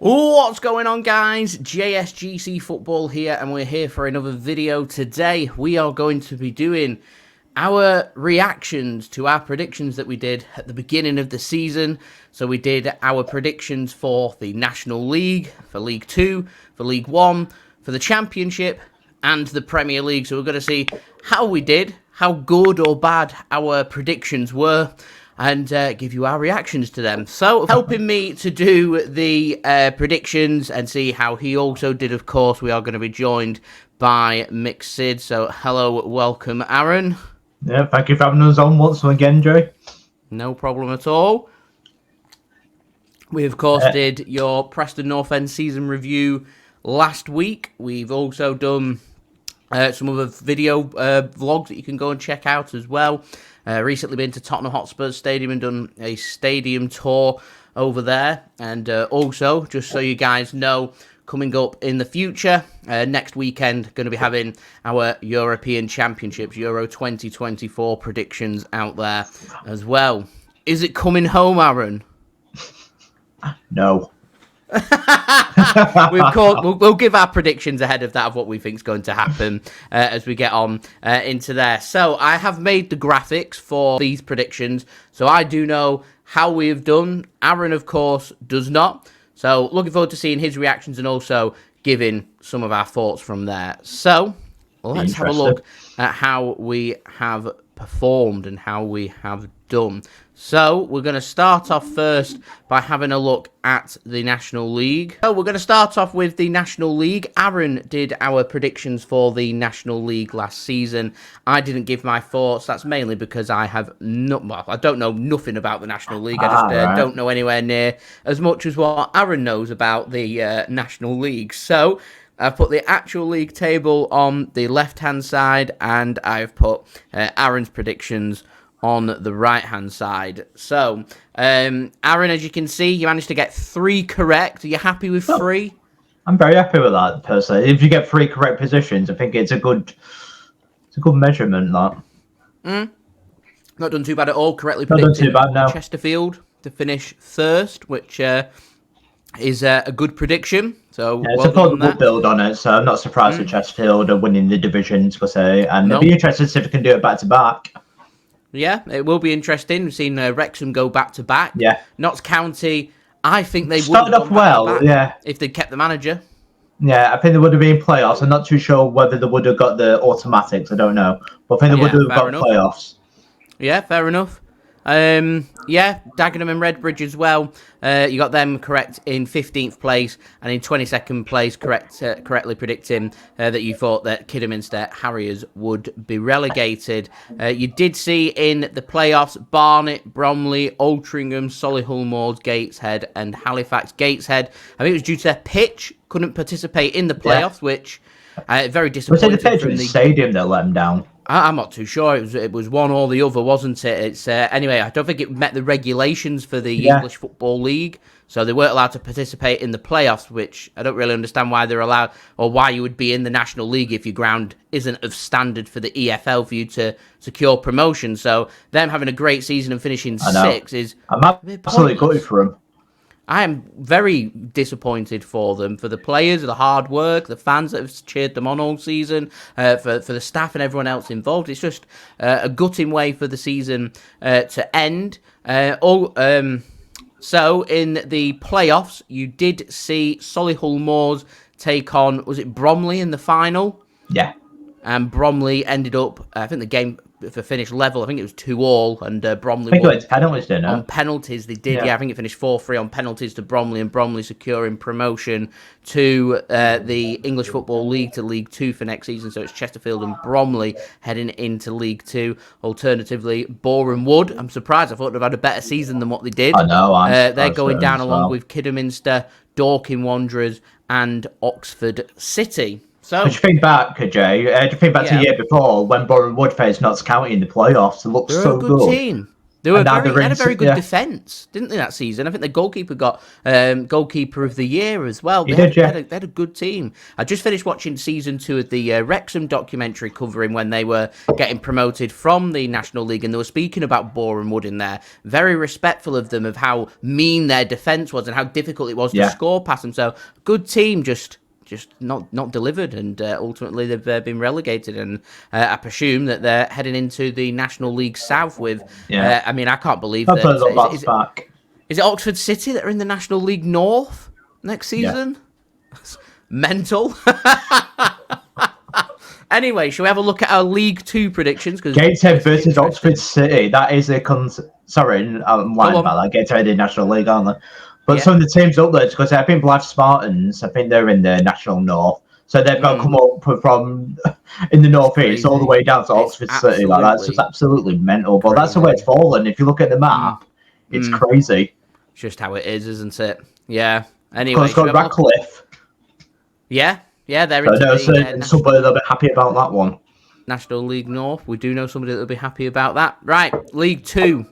What's going on, guys? JSGC Football here, and we're here for another video. Today we are going to be doing our reactions to our predictions that we did at the beginning of the season. So we did our predictions for the National League, for League 2, for League 1, for the Championship and the Premier League. So we're going to see how we did, how good or bad our predictions were, and give you our reactions to them. So, helping me to do the predictions and see how he also did, of course, we are going to be joined by MixedSid. So, hello, welcome, Aaron. Yeah, thank you for having us on once again, Joey. No problem at all. We, of course, did your Preston North End season review last week. We've also done some other video vlogs that you can go and check out as well. Recently been to Tottenham Hotspur Stadium and done a stadium tour over there. And also, just so you guys know, coming up in the future, next weekend, going to be having our European Championships, Euro 2024 predictions out there as well. Is it coming home, Aaron? No. We'll give our predictions ahead of that of what we think is going to happen as we get on into there. So I have made the graphics for these predictions, so I do know how we have done. Aaron, of course, does not. So looking forward to seeing his reactions and also giving some of our thoughts from there. So let's have a look at how we have performed and how we have done. So we're going to start off first by having a look at the National League. So we're going to start off with the National League. Aaron did our predictions for the National League last season. I didn't give my thoughts. That's mainly because I have I don't know nothing about the National League. I just don't know anywhere near as much as what Aaron knows about the National League. So I've put the actual league table on the left-hand side, and I've put Aaron's predictions on the right-hand side. So, Aaron, as you can see, you managed to get 3 correct. Are you happy with 3? I'm very happy with that, personally. If you get 3 correct positions, I think it's a good measurement, that. Not done too bad at all. Correctly predicted Chesterfield to finish first, which is a good prediction. So yeah, it's a good build on it, so I'm not surprised that Chesterfield are winning the divisions, per se. And it'll be interesting to see if we can do it back-to-back. Yeah, it will be interesting. We've seen Wrexham go back-to-back. Yeah. Notts County, I think they would started off well, yeah, if they'd kept the manager. Yeah, I think they would have been playoffs. I'm not too sure whether they would have got the automatics. I don't know. But I think they would have got playoffs. Yeah, fair enough. Yeah, Dagenham and Redbridge as well. You got them correct in 15th place, and in 22nd place, correctly predicting that you thought that Kidderminster Harriers would be relegated. You did see in the playoffs Barnet, Bromley, Altrincham, Solihull Moors, Gateshead, and Halifax. Gateshead, I think it was due to their pitch, couldn't participate in the playoffs, which very disappointing. Was it the pitch in the stadium that let them down? I'm not too sure. It was one or the other, wasn't it? It's anyway, I don't think it met the regulations for the English Football League, so they weren't allowed to participate in the playoffs, which I don't really understand why they're allowed, or why you would be in the National League if your ground isn't of standard for the EFL for you to secure promotion. So them having a great season and finishing 6th is... I'm absolutely gutted for them. I am very disappointed for them, for the players, the hard work, the fans that have cheered them on all season, for the staff and everyone else involved. It's just a gutting way for the season to end. So in the playoffs, you did see Solihull Moors take on, was it Bromley in the final? Yeah. And Bromley ended up, I think the game for finished level, I think it was 2-2, and Bromley won penalties, didn't it? On penalties. They did, yeah. I think it finished 4-3 on penalties to Bromley, and Bromley securing promotion to the English Football League to League 2 for next season. So it's Chesterfield and Bromley heading into League 2. Alternatively, Boreham Wood. I'm surprised. I thought they'd had a better season than what they did. I know. They're going down along with Kidderminster, Dorking Wanderers, and Oxford City. So, do you think back, Jay? Do you think back to the year before when Boreham Wood faced Notts County in the playoffs? It looked so good. Team. They had a very good defence, didn't they, that season? I think the goalkeeper got goalkeeper of the year as well. They had a good team. I just finished watching season 2 of the Wrexham documentary covering when they were getting promoted from the National League, and they were speaking about Boreham Wood in there. Very respectful of them, of how mean their defence was and how difficult it was to score past them. So, good team, just not delivered, and ultimately they've been relegated, and I presume that they're heading into the National League South with I mean, I can't believe that is it Oxford City that are in the National League North next season? Mental. Anyway, shall we have a look at our League 2 predictions? Gateshead versus Oxford City, that is a sorry, I'm lying about that. Gateshead in National League, aren't they? But some of the teams up there, because I think Blythe Spartans, I think they're in the National North. So they've got to come up from in the Northeast all the way down to Oxford City. Like that's just absolutely mental. But that's the way it's fallen. If you look at the map, it's crazy. It's just how it is, isn't it? Yeah. Anyway, it's got Radcliffe. Yeah, they're into somebody that'll be happy about that one. National League North. We do know somebody that'll be happy about that. Right, League 2.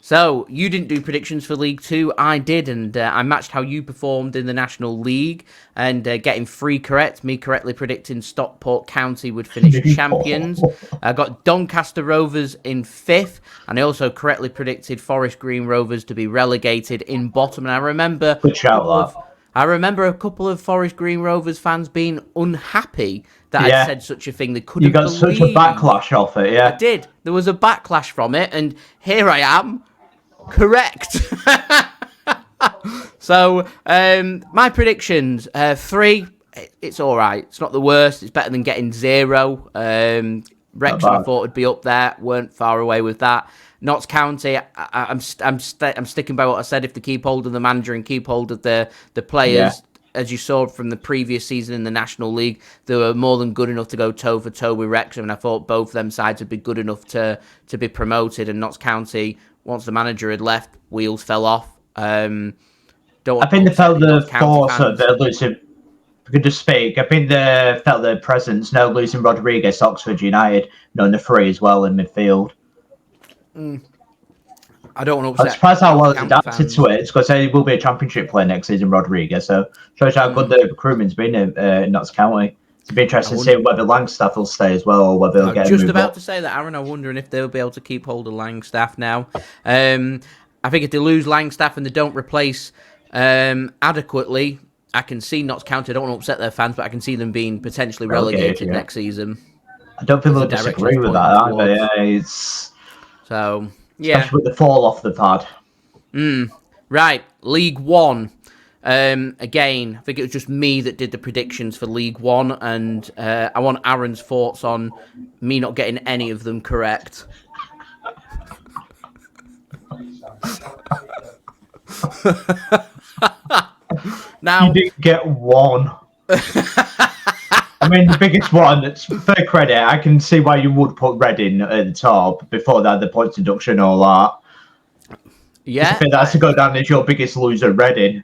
So, you didn't do predictions for League 2, I did, and I matched how you performed in the National League, and getting 3 correct, me correctly predicting Stockport County would finish champions. I got Doncaster Rovers in 5th, and I also correctly predicted Forest Green Rovers to be relegated in bottom, and I remember a couple of Forest Green Rovers fans being unhappy that I'd said such a thing. They couldn't believe. You got such a backlash off it, I did. There was a backlash from it, and here I am. Correct. So, my predictions, 3, it's all right. It's not the worst. It's better than getting 0. Wrexham, I thought would be up there. Weren't far away with that. Notts County, I'm sticking by what I said. If they keep hold of the manager and keep hold of the players, as you saw from the previous season in the National League, they were more than good enough to go toe-for-toe with Wrexham, and I thought both of them sides would be good enough to be promoted. And Notts County, once the manager had left, wheels fell off. I think they felt the force of their losing. If I could just speak, I think they felt their presence now losing Rodriguez to Oxford United, knowing the 3 as well in midfield. I don't want to upset. I'm surprised how well it's adapted to it. It's because he will be a championship player next season, Rodriguez. So shows how good the recruitment's been in Notts County. It'll be interesting to see whether Langstaff will stay as well, or whether he'll get just about to say that, Aaron. I'm wondering if they'll be able to keep hold of Langstaff now. I think if they lose Langstaff and they don't replace adequately, I can see Notts County. I don't want to upset their fans, but I can see them being potentially relegated next season. I don't think they'll disagree with that either. Yeah, it's so. Especially with the fall off they've had. Right, League 1. Again, I think it was just me that did the predictions for League 1, and I want Aaron's thoughts on me not getting any of them correct. Now, you didn't get one. I mean, the biggest one, it's fair credit. I can see why you would put Reading at the top before that, the points deduction, all that. Yeah. That's to go down as your biggest loser, Reading.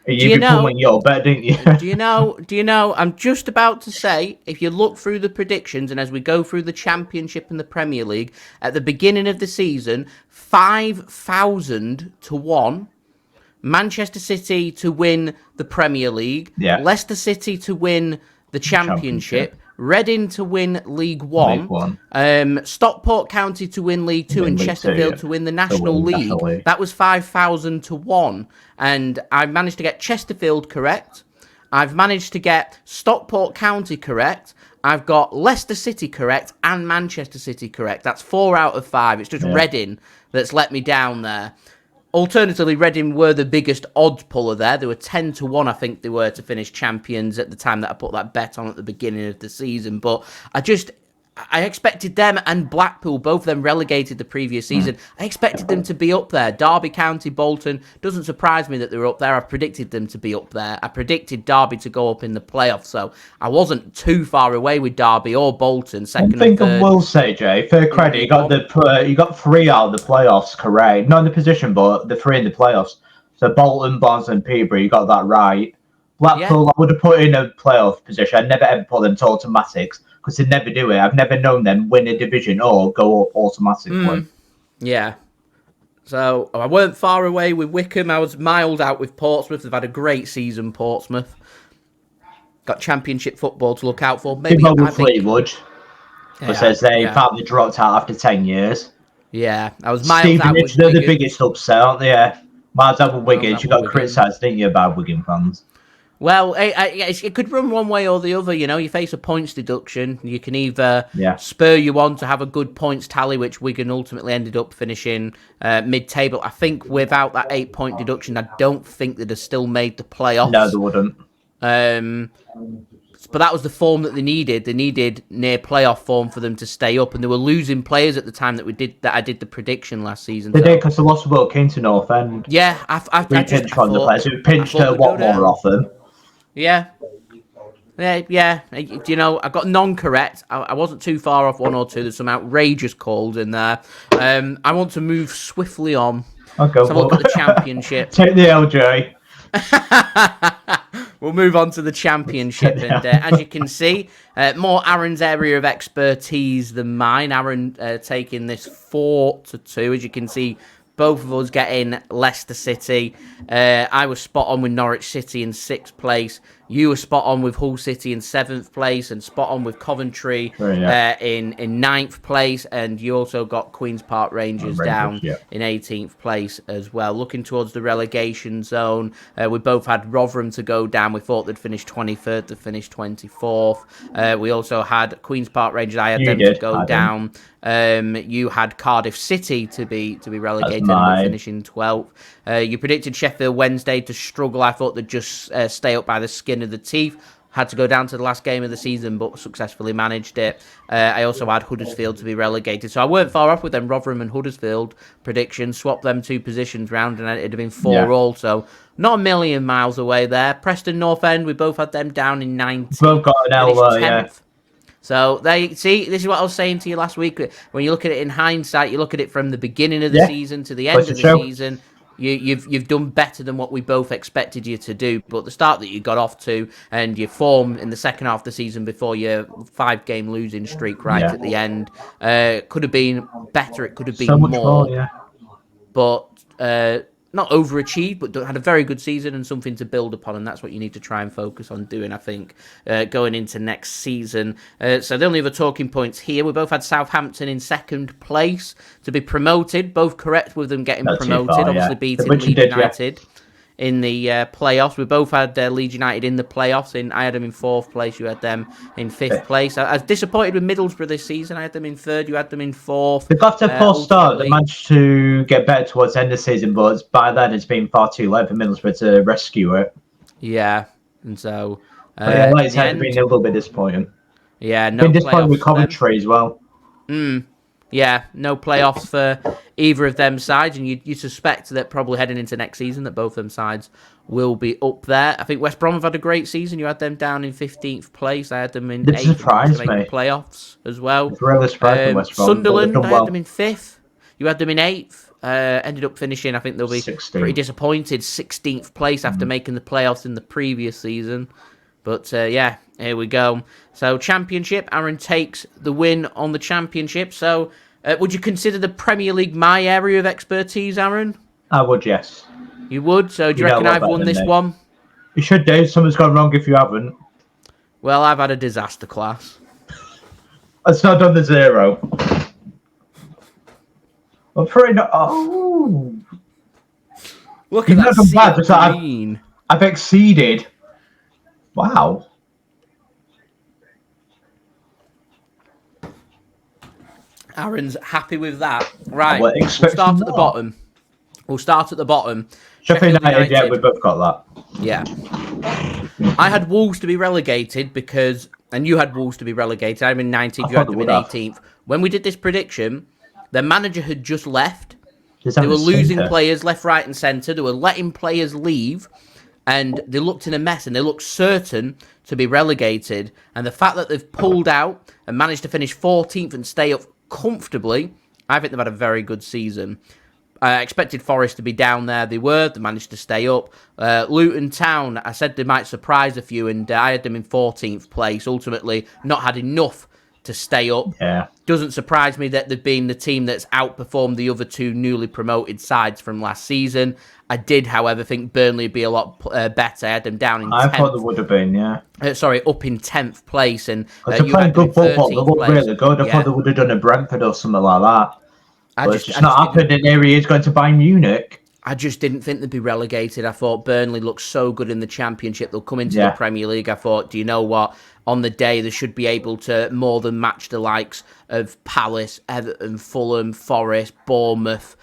You'd be pulling your bet, didn't you? Do you know, I'm just about to say, if you look through the predictions and as we go through the Championship and the Premier League, at the beginning of the season, 5,000 to 1. Manchester City to win the Premier League. Yeah. Leicester City to win the Championship. Reading to win League 1. Stockport County to win League 2 and Chesterfield to win the National League. That was 5,000 to 1. And I managed to get Chesterfield correct. I've managed to get Stockport County correct. I've got Leicester City correct and Manchester City correct. That's 4 out of 5. It's just Reading that's let me down there. Alternatively, Reading were the biggest odds puller there. They were 10 to 1, I think they were, to finish champions at the time that I put that bet on at the beginning of the season. But I expected them and Blackpool, both of them relegated the previous season. I expected them to be up there. Derby County, Bolton, doesn't surprise me that they were up there. I predicted them to be up there. I predicted Derby to go up in the playoffs, so I wasn't too far away with Derby or Bolton. Second I think I will say, Jay, fair credit, you got 3 out of the playoffs correct. Not in the position, but the 3 in the playoffs. So Bolton, Barnes and Peterborough, you got that right. Blackpool, I would have put in a playoff position. I'd never ever put them to automatics, because they never do it. I've never known them win a division or go up automatically. Yeah. So I weren't far away with Wickham. I was miles out with Portsmouth. They've had a great season, Portsmouth. Got Championship football to look out for. Maybe I think Fleetwood. Because they finally dropped out after 10 years. Yeah, I was miles out with they're Wigan. the biggest upset, aren't they? Yeah. Miles out with Wigan. You got criticised, didn't you, about Wigan fans? Well, it could run one way or the other. You know, you face a points deduction. You can either spur you on to have a good points tally, which Wigan ultimately ended up finishing mid-table. I think without that 8-point deduction, I don't think they'd have still made the playoffs. No, they wouldn't. But that was the form that they needed. They needed near playoff form for them to stay up, and they were losing players at the time that I did the prediction last season. They did, because the loss of Will King to North End. Yeah, I pinched on the players. We pinched a lot more off them. Yeah. You know, I got non-correct. I wasn't too far off one or two. There's some outrageous calls in there. I want to move swiftly on. Okay, let's have a look at the Championship. Take the LJ. We'll move on to the Championship, and as you can see, more Aaron's area of expertise than mine. Aaron taking this 4-2, as you can see. Both of us getting Leicester City. I was spot on with Norwich City in 6th place. You were spot on with Hull City in 7th place, and spot on with Coventry in 9th place. And you also got Queen's Park Rangers down in 18th place as well. Looking towards the relegation zone, we both had Rotherham to go down. We thought they'd finish 23rd, they finished 24th. We also had Queen's Park Rangers. I had them to go down. You had Cardiff City to be relegated and finishing 12th. You predicted Sheffield Wednesday to struggle. I thought they'd just stay up by the skin of the teeth. Had to go down to the last game of the season, but successfully managed it. I also had Huddersfield to be relegated. So I weren't far off with them Rotherham and Huddersfield predictions. Swapped them 2 positions round, and it'd have been 4 all. So not a million miles away there. Preston North End, we both had them down in 19th. Both got an L, So this is what I was saying to you last week. When you look at it in hindsight, you look at it from the beginning of the season to the end of the season. You've done better than what we both expected you to do. But the start that you got off to, and your form in the second half of the season before your 5-game losing streak at the end, could have been better. It could have been so much more. But not overachieved, but had a very good season and something to build upon, and that's what you need to try and focus on doing, I think, going into next season. So the only other talking points here, we both had Southampton in 2nd place to be promoted, both correct with them getting promoted, obviously beating Leeds United in the playoffs. We both had Leeds United in the playoffs. I had them in 4th place. You had them in 5th place. I was disappointed with Middlesbrough this season. I had them in 3rd. You had them in 4th. They've got a poor start. They managed to get better towards the end of the season, but by then it's been far too late for Middlesbrough to rescue it. Yeah, and so... like it's been a little bit disappointing. Yeah, no playoffs. Been disappointed with Coventry as well. Yeah, no playoffs for either of them sides, and you suspect that probably heading into next season that both of them sides will be up there. I think West Brom have had a great season. You had them down in 15th place. I had them in 8th to make the playoffs as well. It's really surprising West Brom. Sunderland, I had them in 5th. You had them in 8th. Ended up finishing, I think they'll be 16. Pretty disappointed, 16th place after making the playoffs in the previous season. But here we go. So Championship, Aaron takes the win on the Championship. So would you consider the Premier League my area of expertise, Aaron? I would, yes. You would? So do you reckon I've won this one? You should do. Something's gone wrong if you haven't. Well, I've had a disaster class. It's not done the 0. I'm pretty not... Oh! Look at that green. I've exceeded... Wow. Aaron's happy with that. Right, we'll start at the bottom. Sheffield United, yeah, we both got that. Yeah. I had Wolves to be relegated and you had Wolves to be relegated. I'm in 19th, you had them in 18th. When we did this prediction, their manager had just left. They were losing players left, right and centre. They were letting players leave. And they looked in a mess, and they looked certain to be relegated. And the fact that they've pulled out and managed to finish 14th and stay up comfortably, I think they've had a very good season. I expected Forest to be down there. They managed to stay up. Luton Town, I said they might surprise a few, and I had them in 14th place. Ultimately, not had enough to stay up. Yeah. Doesn't surprise me that they've been the team that's outperformed the other two newly promoted sides from last season. I did, however, think Burnley would be a lot better. I had them down in 10th. I thought they would have been, yeah. Up in 10th place. And because they're playing good football. They look really good. I thought they would have done a Brentford or something like that. But it's just not happened, and here he is going to Bayern Munich. I just didn't think they'd be relegated. I thought Burnley looked so good in the Championship. They'll come into the Premier League. I thought, do you know what? On the day, they should be able to more than match the likes of Palace, Everton, Fulham, Forest, Bournemouth,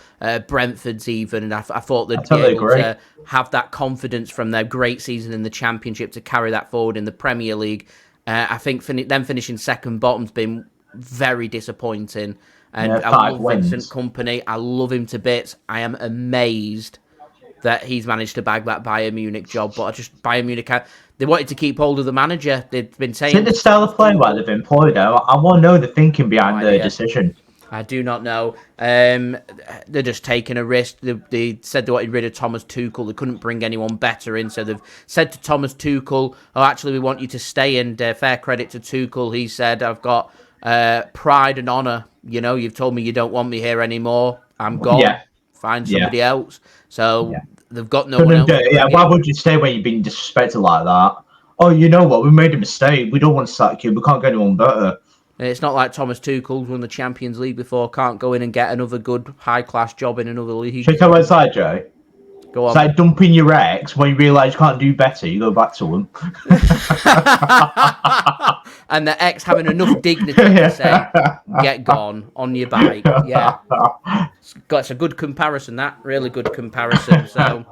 Brentford's even. And I thought they'd be able to have that confidence from their great season in the Championship to carry that forward in the Premier League. I think them finishing second bottom's been very disappointing. And I love Vincent Kompany. I love him to bits. I am amazed that he's managed to bag that Bayern Munich job. But Bayern Munich, they wanted to keep hold of the manager. They've been saying... Is it the style of play why they've employed him? I want to know the thinking behind the decision. I do not know. They're just taking a risk. They said they wanted rid of Thomas Tuchel. They couldn't bring anyone better in. So they've said to Thomas Tuchel, oh, actually, we want you to stay. And fair credit to Tuchel. He said, I've got pride and honour. You know, you've told me you don't want me here anymore. I'm gone. Yeah. Find somebody else. So they've got no one else. Why would you stay when you've been disrespected like that? Oh, you know what? We made a mistake. We don't want to sack you. We can't get anyone better. It's not like Thomas Tuchel's won the Champions League before. Can't go in and get another good high-class job in another league. Should I tell you what it's like, Joe? Go on. It's like dumping your ex when you realise you can't do better. You go back to him. And the ex having enough dignity to say, get gone on your bike. Yeah. It's a good comparison, that. Really good comparison. So,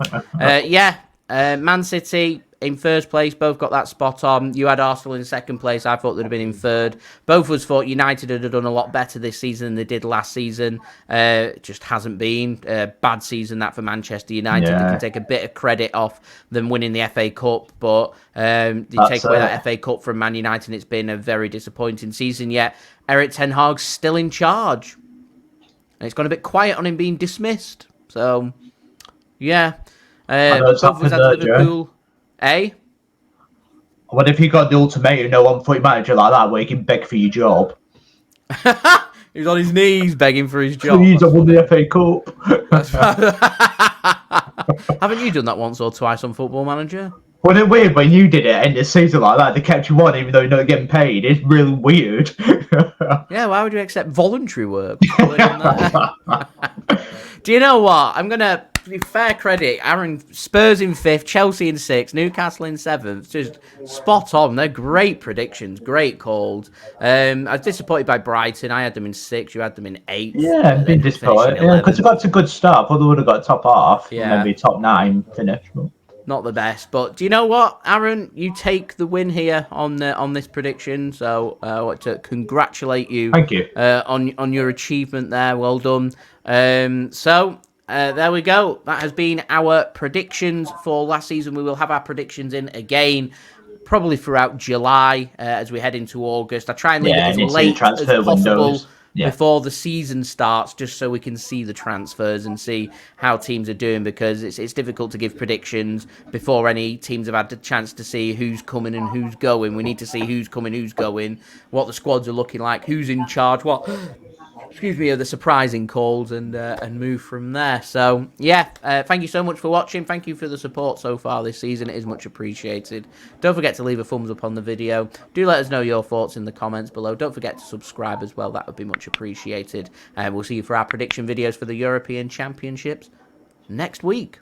Man City in first place, both got that spot on. You had Arsenal in second place. I thought they'd have been in third. Both of us thought United had done a lot better this season than they did last season. It just hasn't been a bad season that for Manchester United. They can take a bit of credit off them winning the FA Cup, but they take away that FA Cup from Man United, and it's been a very disappointing season. Yet Eric Ten Hag's still in charge, and it's gone a bit quiet on him being dismissed. So, yeah. Both of us had Liverpool. What if you got the ultimatum, no one for your manager like that, where you can beg for your job? He's on his knees begging for his job. Please, I won the FA Cup. Haven't you done that once or twice on Football Manager? Wasn't it weird when you did it end of season like that? They kept you on even though you're not getting paid. It's really weird. Yeah, why would you accept voluntary work? Do you know what? I'm going to be fair credit. Aaron, Spurs in 5th, Chelsea in 6th, Newcastle in 7th. Just spot on. They're great predictions, great calls. I was disappointed by Brighton. I had them in 6th. You had them in 8th. Yeah, I've been disappointed. Because they got to a good start. I thought they would have got top half. Yeah. Maybe top 9 finish. Not the best, but do you know what, Aaron? You take the win here on this prediction, so I want to congratulate you. Thank you on your achievement there. Well done. So there we go. That has been our predictions for last season. We will have our predictions in again, probably throughout July as we head into August. I try and leave it as late as possible. Before the season starts, just so we can see the transfers and see how teams are doing, because it's difficult to give predictions before any teams have had the chance to see who's coming and who's going. We need to see who's coming, who's going, what the squads are looking like, who's in charge, what of the surprising calls, and move from there. So, thank you so much for watching. Thank you for the support so far this season. It is much appreciated. Don't forget to leave a thumbs up on the video. Do let us know your thoughts in the comments below. Don't forget to subscribe as well. That would be much appreciated. And we'll see you for our prediction videos for the European Championships next week.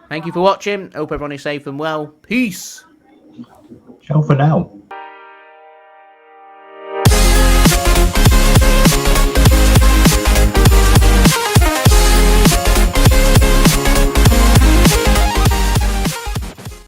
Thank you for watching. Hope everyone is safe and well. Peace. Ciao for now.